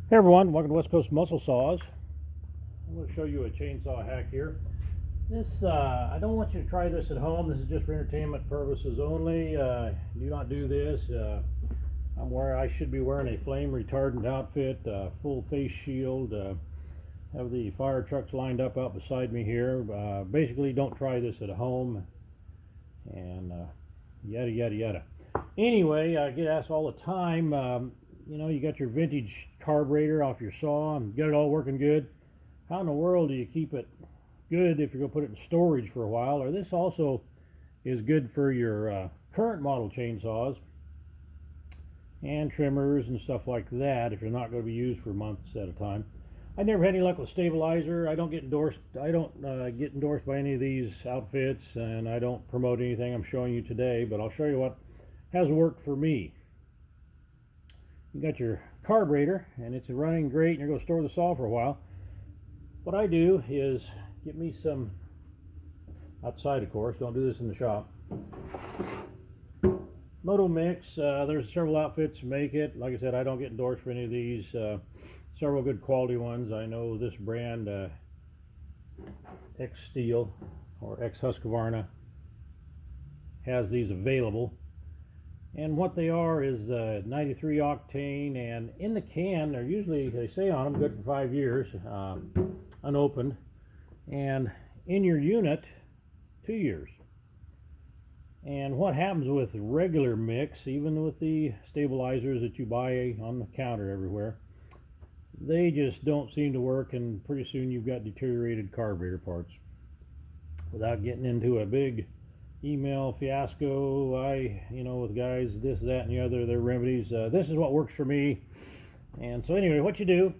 Hey everyone, welcome to West Coast Muscle Saws. I'm going to show you a chainsaw hack here. I don't want you to try this at home. This is just for entertainment purposes only. Do not do this. I should be wearing a flame retardant outfit, full face shield. Have the fire trucks lined up out beside me here. Basically, don't try this at home. And yada yada yada. Anyway, I get asked all the time. You got your vintage carburetor off your saw and get it all working good. How in the world do you keep it good if you're going to put it in storage for a while? Or this also is good for your current model chainsaws and trimmers and stuff like that if you're not going to be used for months at a time. I never had any luck with stabilizer. I don't get endorsed by any of these outfits, and I don't promote anything I'm showing you today, but I'll show you what has worked for me. You got your carburetor and it's running great and you're going to store the saw for a while. What I do is get me some, outside of course, don't do this in the shop, Moto Mix. There's several outfits to make it. Like I said, I don't get endorsed for any of these. Several good quality ones. I know this brand, X Steel or X Husqvarna, has these available. And what they are is 93 octane, and in the can they're usually, they say on them, good for 5 years, unopened, and in your unit 2 years. And what happens with regular mix, even with the stabilizers that you buy on the counter everywhere, they just don't seem to work, and pretty soon you've got deteriorated carburetor parts. Without getting into a big email fiasco, with guys, this, that, and the other, their remedies. This is what works for me. And so anyway, what you do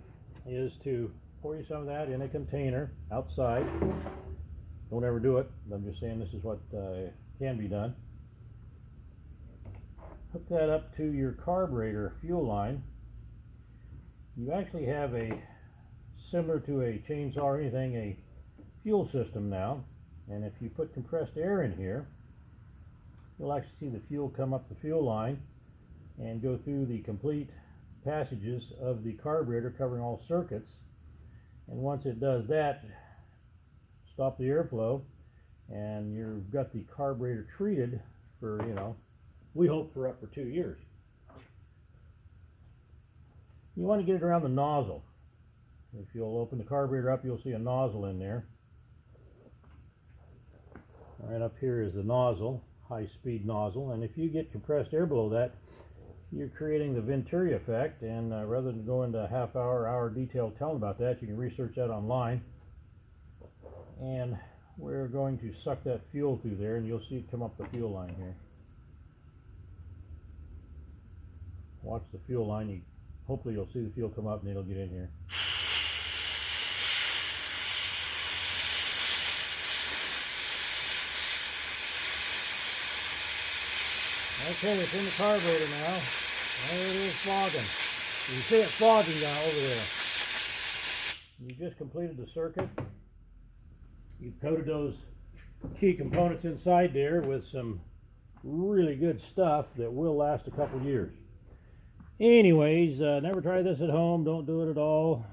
is to pour you some of that in a container outside. Don't ever do it. I'm just saying this is what can be done. Hook that up to your carburetor fuel line. You actually have a, similar to a chainsaw or anything, a fuel system now. And if you put compressed air in here, you'll actually see the fuel come up the fuel line and go through the complete passages of the carburetor, covering all circuits. And once it does that, stop the airflow, and you've got the carburetor treated for, we hope for up for 2 years. You want to get it around the nozzle. If you'll open the carburetor up, you'll see a nozzle in there. Right up here is the nozzle, high-speed nozzle, and if you get compressed air below that, you're creating the Venturi effect. And rather than go into a half-hour detail telling about that, you can research that online. And we're going to suck that fuel through there, and you'll see it come up the fuel line here. Watch the fuel line. Hopefully you'll see the fuel come up and it'll get in here. Okay, it's in the carburetor now. There it is fogging. You can see it fogging down over there. You just completed the circuit. You've coated those key components inside there with some really good stuff that will last a couple years. Anyways, never try this at home. Don't do it at all.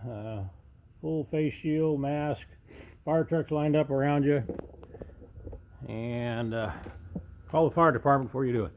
Full face shield, mask, fire trucks lined up around you, and call the fire department before you do it.